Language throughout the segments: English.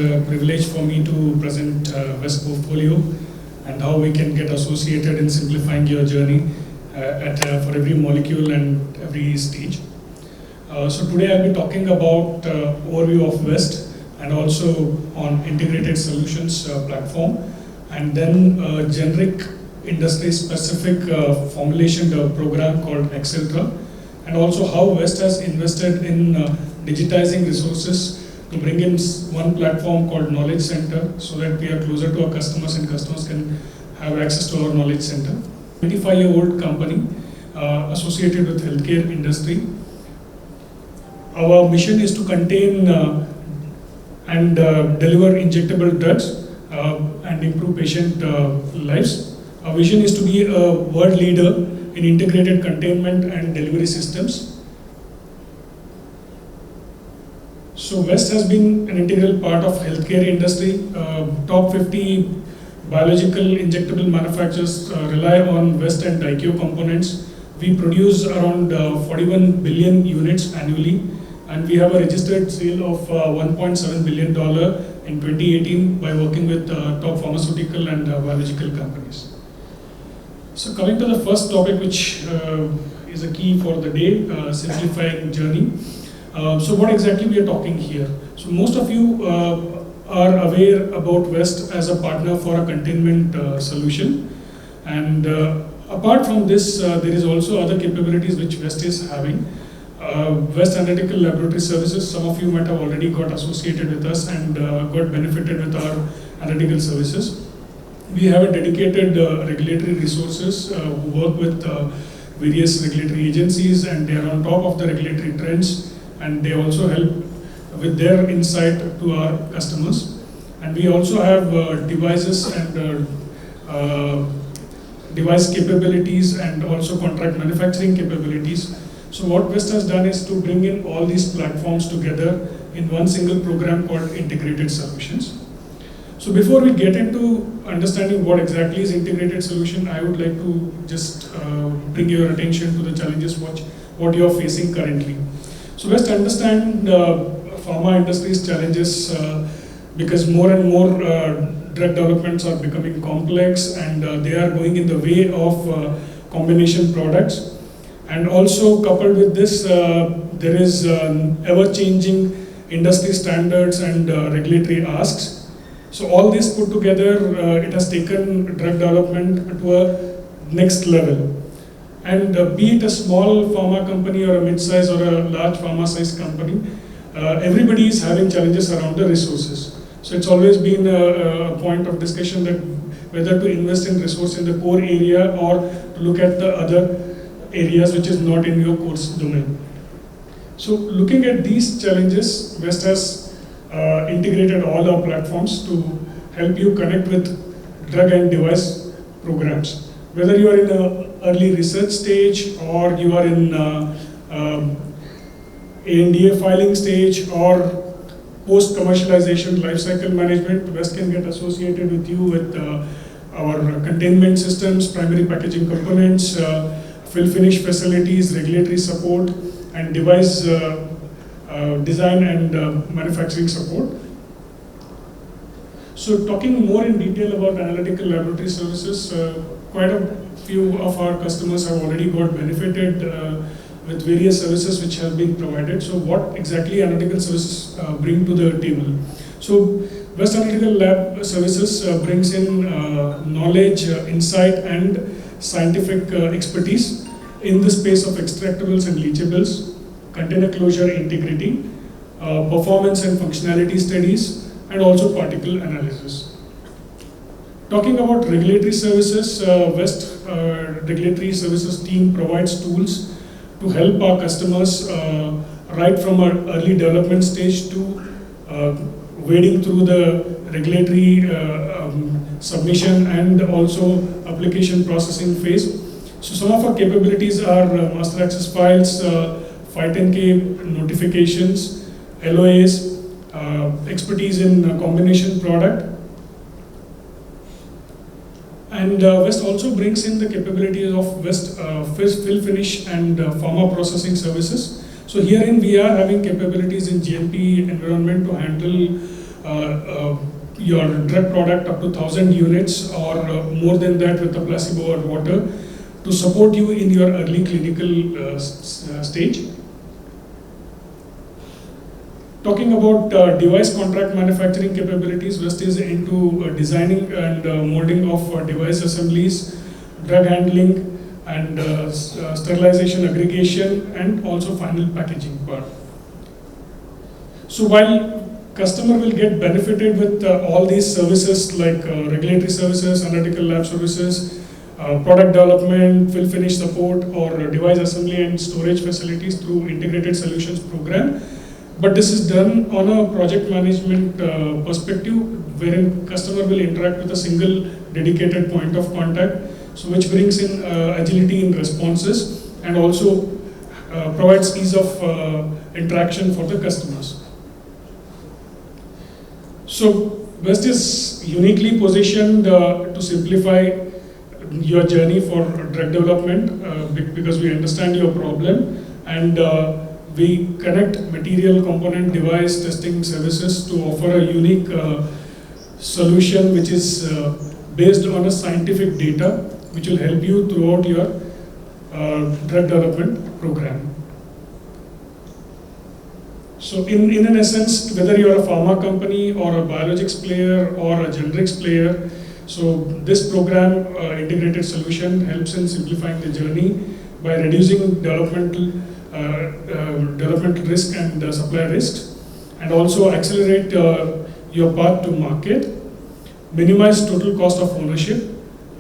a privilege for me to present West portfolio and how we can get associated in simplifying your journey for every molecule and every stage. So today I'll be talking about overview of West and also on integrated solutions platform, and then generic industry-specific formulation program called Exceltra, and also how West has invested in digitizing resources to bring in one platform called Knowledge Center so that we are closer to our customers and customers can have access to our Knowledge Center. 25-year-old company associated with healthcare industry. Our mission is to contain and deliver injectable drugs and improve patient lives. Our vision is to be a world leader in integrated containment and delivery systems. So West has been an integral part of healthcare industry. Top 50 biological injectable manufacturers rely on West and Daikyo components. We produce around 41 billion units annually, and we have a registered sale of $1.7 billion in 2018 by working with top pharmaceutical and biological companies. So coming to the first topic, which is a key for the day, simplifying journey. So what exactly we are talking here? So most of you are aware about West as a partner for a containment solution, and apart from this, there is also other capabilities which West is having. West Analytical Laboratory Services, some of you might have already got associated with us and got benefited with our analytical services. We have a dedicated regulatory resources who work with various regulatory agencies, and they are on top of the regulatory trends, and they also help with their insight to our customers. And we also have devices and device capabilities and also contract manufacturing capabilities. So what West has done is to bring in all these platforms together in one single program called Integrated Solutions. So before we get into understanding what exactly is integrated solution, I would like to just bring your attention to the challenges what you are facing currently. So West understand pharma industry's challenges because more and more drug developments are becoming complex, and they are going in the way of combination products. And also coupled with this, there is ever-changing industry standards and regulatory asks. So all this put together, it has taken drug development to a next level. And be it a small pharma company or a mid-size or a large pharma-sized company, everybody is having challenges around the resources. So it's always been a point of discussion that whether to invest in resource in the core area or to look at the other areas which is not in your course domain. So looking at these challenges, West has integrated all our platforms to help you connect with drug and device programs. Whether you are in an early research stage or you are in ANDA filing stage or post-commercialization lifecycle management, West can get associated with you with our containment systems, primary packaging components, fill-finish facilities, regulatory support, and device design and manufacturing support. So talking more in detail about analytical laboratory services, quite a few of our customers have already got benefited with various services which have been provided. So what exactly analytical services bring to the table? So West Analytical Lab Services brings in knowledge, insight, and scientific expertise in the space of extractables and leachables, container closure integrity, performance and functionality studies, and also particle analysis. Talking about regulatory services, West Regulatory Services team provides tools to help our customers right from our early development stage to wading through the regulatory submission and also application processing phase. So some of our capabilities are master access files, 510K notifications, LOAs, expertise in combination product. And West also brings in the capabilities of West fill finish and pharma processing services. So herein we are having capabilities in GMP environment to handle your drug product up to 1,000 units or more than that with the placebo or water to support you in your early clinical stage. Talking about device contract manufacturing capabilities, West is into designing and molding of device assemblies, drug handling, and sterilization, aggregation, and also final packaging part. So while customer will get benefited with all these services like regulatory services, analytical lab services, product development, fill finish support, or device assembly and storage facilities through integrated solutions program. But this is done on a project management perspective, wherein customer will interact with a single dedicated point of contact, so which brings in agility in responses and also provides ease of interaction for the customers. So West is uniquely positioned to simplify your journey for drug development because we understand your problem, and we connect material, component, device testing services to offer a unique solution which is based on a scientific data which will help you throughout your drug development program. So in an essence, whether you're a pharma company or a biologics player or a generics player, so this program integrated solution helps in simplifying the journey by reducing developmental risk and supply risks, and also accelerate your path to market, minimize total cost of ownership,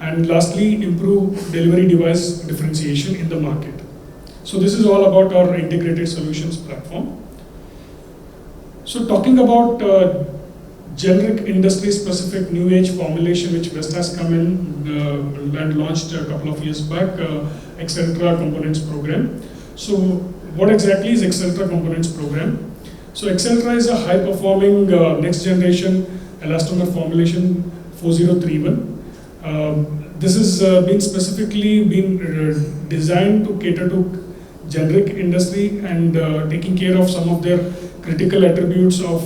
and lastly improve delivery device differentiation in the market. So this is all about our integrated solutions platform. So talking about generic industry specific new age formulation which West has come in and launched a couple of years back, Xceltra Components Program. So what exactly is Xceltra Components Program? So Xceltra is a high performing next generation elastomer formulation 4031. This has been specifically designed to cater to generic industry and taking care of some of their critical attributes of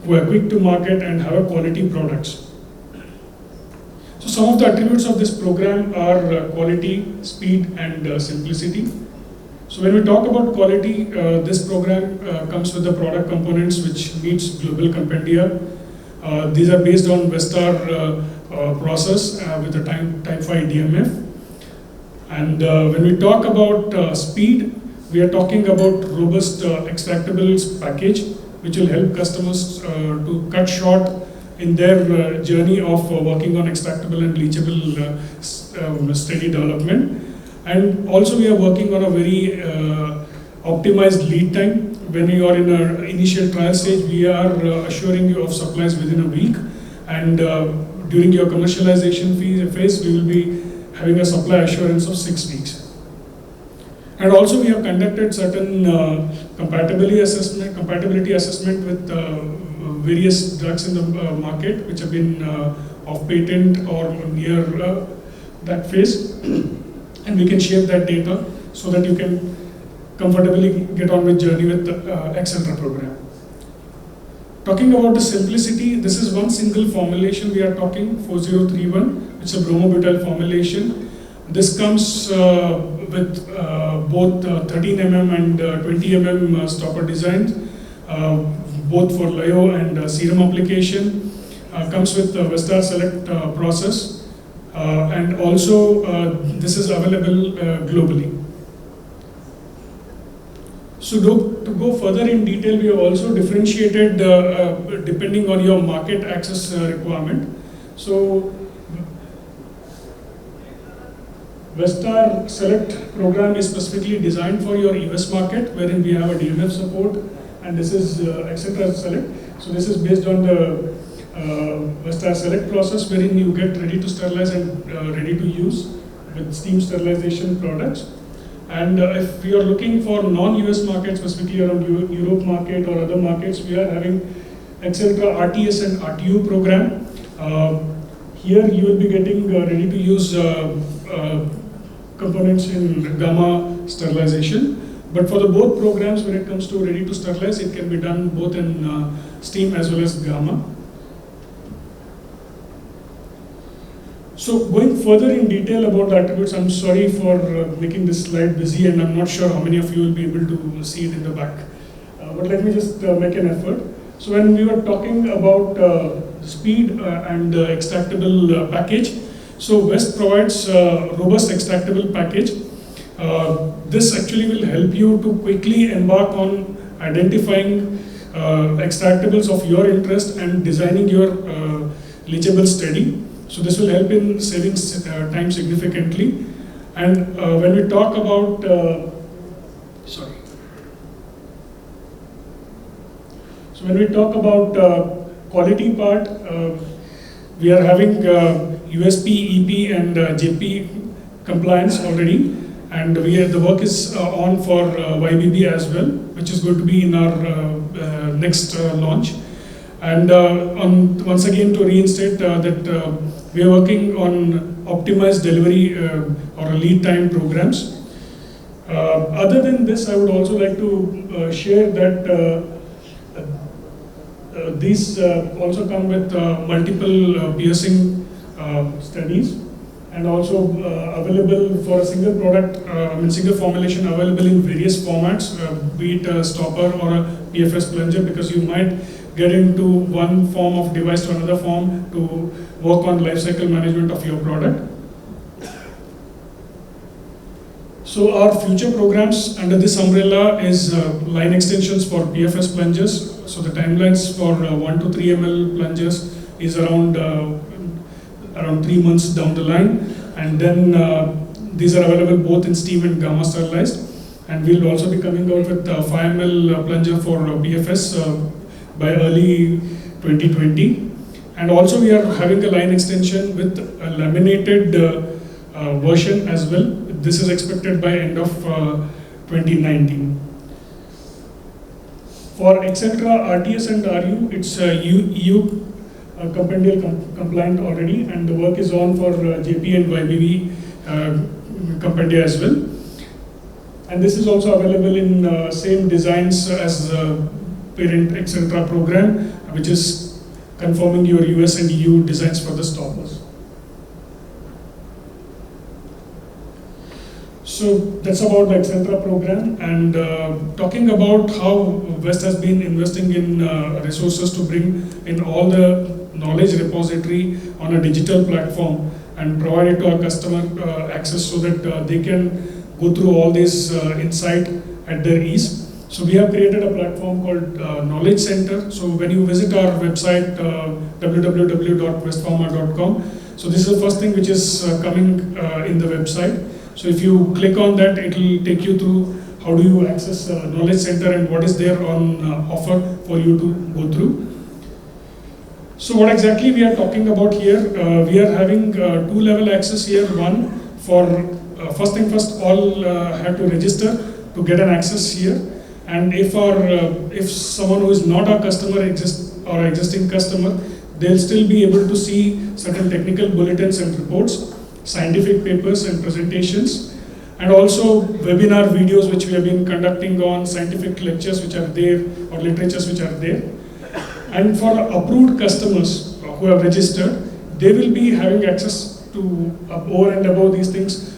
quick to market and have quality products. So some of the attributes of this program are quality, speed, and simplicity. So when we talk about quality, this program comes with the product components which meets global compendia. These are based on Vestar process with a type 5 DMF. And when we talk about speed, we are talking about robust extractables package which will help customers to cut short in their journey of working on extractable and leachable steady development. And also we are working on a very optimized lead time. When you are in an initial trial stage, we are assuring you of supplies within a week, and during your commercialization phase, we will be having a supply assurance of 6 weeks. And also we have conducted certain compatibility assessment with various drugs in the market which have been off patent or near that phase, and we can share that data so that you can comfortably get on with journey with the Xceltra program. Talking about the simplicity, this is one single formulation we are talking, 4031. It's a bromobutyl formulation. This comes with both 13 mm and 20 mm stopper designs, both for lyo and serum application. Comes with the Vestar Select process, and also this is available globally. So to go further in detail, we have also differentiated depending on your market access requirement. So Vestar Select program is specifically designed for your US market, wherein we have a DMF support, and this is Xceltra Select. So this is based on the Vestar Select process, wherein you get ready to sterilize and ready to use with steam sterilization products. And if we are looking for non-US markets, specifically around Europe market or other markets, we are having Xceltra RTS and RTU program. Here you will be getting ready to use components in gamma sterilization. But for the both programs, when it comes to ready to sterilize, it can be done both in steam as well as gamma. So going further in detail about the attributes, I'm sorry for making this slide busy, and I'm not sure how many of you will be able to see it in the back. But let me just make an effort. So when we were talking about speed and extractable package, so West provides robust extractable package. This actually will help you to quickly embark on identifying extractables of your interest and designing your leachable study. So this will help in saving time significantly. And when we talk about, So when we talk about quality part, we are having USP, EP, and JP compliance already, and the work is on for YBB as well, which is going to be in our next launch. And once again to reinstate that we are working on optimized delivery or lead time programs. Other than this, I would also like to share that these also come with multiple piercing studies, and also available for a single product, single formulation available in various formats, be it a stopper or a PFS plunger, because you might get into one form of device to another form to work on life cycle management of your product. So our future programs under this umbrella is line extensions for PFS plungers. So the timelines for 1 to 3 ml plungers is around 3 months down the line, and then these are available both in steam and gamma sterilized. And we'll also be coming out with 5 ml plunger for PFS by early 2020. And also we are having a line extension with a laminated version as well. This is expected by end of 2019. For Etcetera RTS and RU, it's EU compendial compliant already, and the work is on for JP and YBV compendia as well. And this is also available in same designs as the parent Etcetera program, which is conforming your US and EU designs for the stoppers. So that's about the Etcetera program, and talking about how West has been investing in resources to bring in all the knowledge repository on a digital platform and provide it to our customer access so that they can go through all this insight at their ease. So we have created a platform called Knowledge Center. So when you visit our website www.westpharma.com, so this is the first thing which is coming in the website. So if you click on that, it will take you through how do you access Knowledge Center and what is there on offer for you to go through. So what exactly we are talking about here, we are having two-level access here. One for first thing first, all have to register to get an access here. And if someone who is not our customer or existing customer, they'll still be able to see certain technical bulletins and reports, scientific papers and presentations, and also webinar videos which we have been conducting on scientific lectures which are there or literatures which are there. And for approved customers who have registered, they will be having access to over and above these things,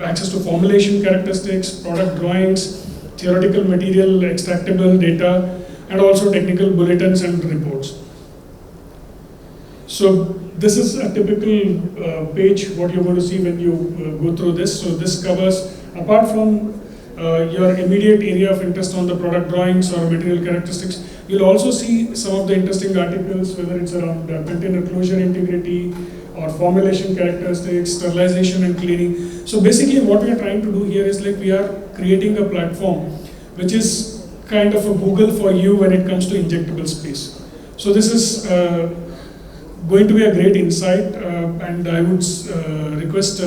access to formulation characteristics, product drawings, theoretical material, extractable data, and also technical bulletins and reports. So this is a typical page, what you're going to see when you go through this. So this covers, apart from your immediate area of interest on the product drawings or material characteristics, you'll also see some of the interesting articles, whether it's around container closure integrity or formulation characteristics, sterilization and cleaning. So basically what we are trying to do here is like we are creating a platform which is kind of a Google for you when it comes to injectable space. So this is going to be a great insight, and I would request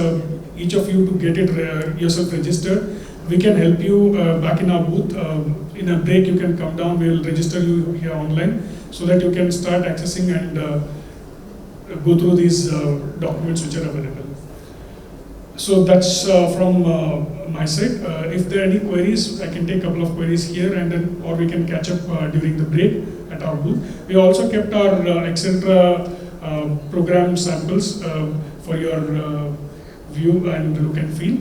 each of you to get it yourself registered. We can help you back in our booth. In a break you can come down, we will register you here online so that you can start accessing and go through these documents which are available. So that's from my side. If there are any queries, I can take a couple of queries here, and then or we can catch up during the break at our booth. We also kept our etc. Program samples for your view and look and feel.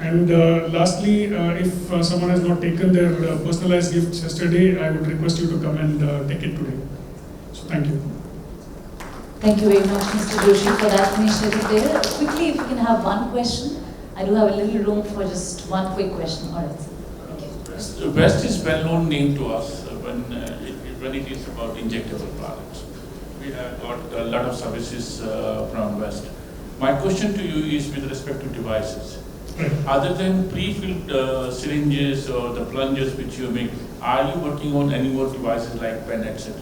And lastly, if someone has not taken their personalized gifts yesterday, I would request you to come and take it today. So thank you. Thank you very much, Mr. Joshi, for that initiative there. Quickly, if you can have one question. I do have a little room for just one quick question. All right. Thank you. West is well-known name to us when it is about injectable products. We have got a lot of services from West. My question to you is with respect to devices. Other than pre-filled syringes or the plungers which you make, are you working on any more devices like pen, etc.?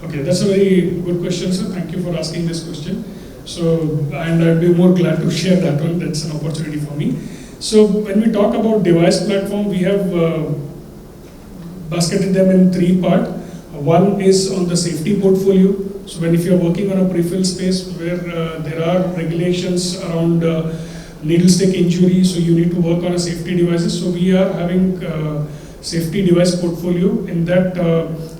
Okay, that's a very good question, sir. Thank you for asking this question. So, and I'd be more glad to share that one. That's an opportunity for me. So, when we talk about device platform, we have basketed them in three parts. One is on the safety portfolio. So, if you're working on a pre-fill space where there are regulations around needle stick injury, so you need to work on a safety devices. So, we are having safety device portfolio. In that,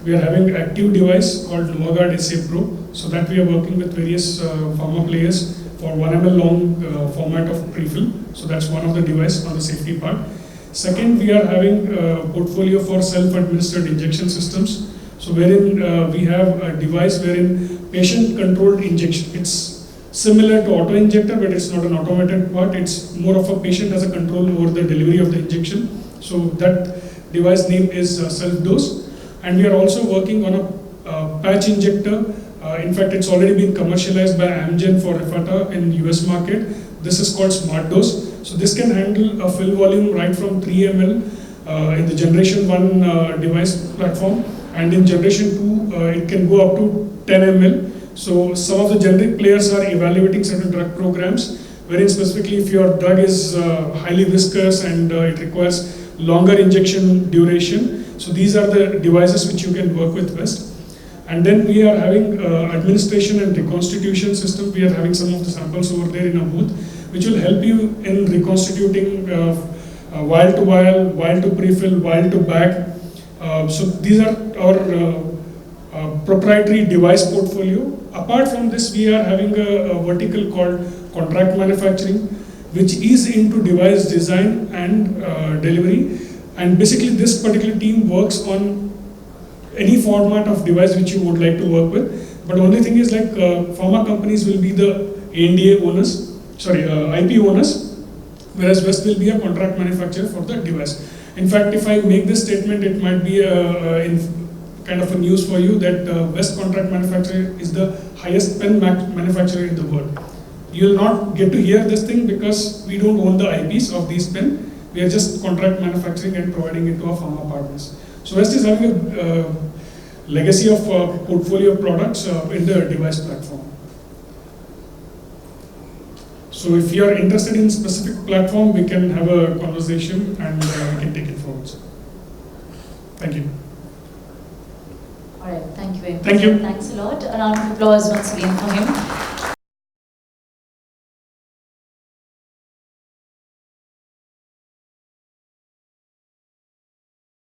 we are having active device called NovaGuard SA Pro. So that we are working with various pharma players for 1 ml long format of pre-fill. So that's one of the device on the safety part. Second, we are having a portfolio for self-administered injection systems. So wherein we have a device wherein patient-controlled injection. It's similar to auto-injector, but it's not an automated part. It's more of a patient has a control over the delivery of the injection. So that device name is self-dose. And we are also working on a patch injector. In fact, it's already been commercialized by Amgen for Refata in US market. This is called Smart Dose. So this can handle a fill volume right from 3 ml in the generation 1 device platform. And in generation 2, it can go up to 10 ml. So some of the generic players are evaluating certain drug programs, wherein specifically if your drug is highly viscous and it requires longer injection duration. So these are the devices which you can work with best. And then we are having administration and reconstitution system. We are having some of the samples over there in a booth, which will help you in reconstituting vial to vial, vial to prefill, vial to bag. So these are our proprietary device portfolio. Apart from this, we are having a vertical called contract manufacturing, which is into device design and delivery. And basically this particular team works on any format of device which you would like to work with. But only thing is like pharma companies will be the ANDA owners, IP owners, whereas West will be a contract manufacturer for the device. In fact, if I make this statement, it might be kind of a news for you that West contract manufacturer is the highest pen manufacturer in the world. You will not get to hear this thing because we don't own the IPs of these pen. We are just contract manufacturing and providing it to our pharma partners. So West is having a legacy of portfolio of products in the device platform. So if you are interested in specific platform, we can have a conversation and we can take it forward. Thank you. All right, thank you very much. Thank you. Thanks a lot. A round of applause once again for him.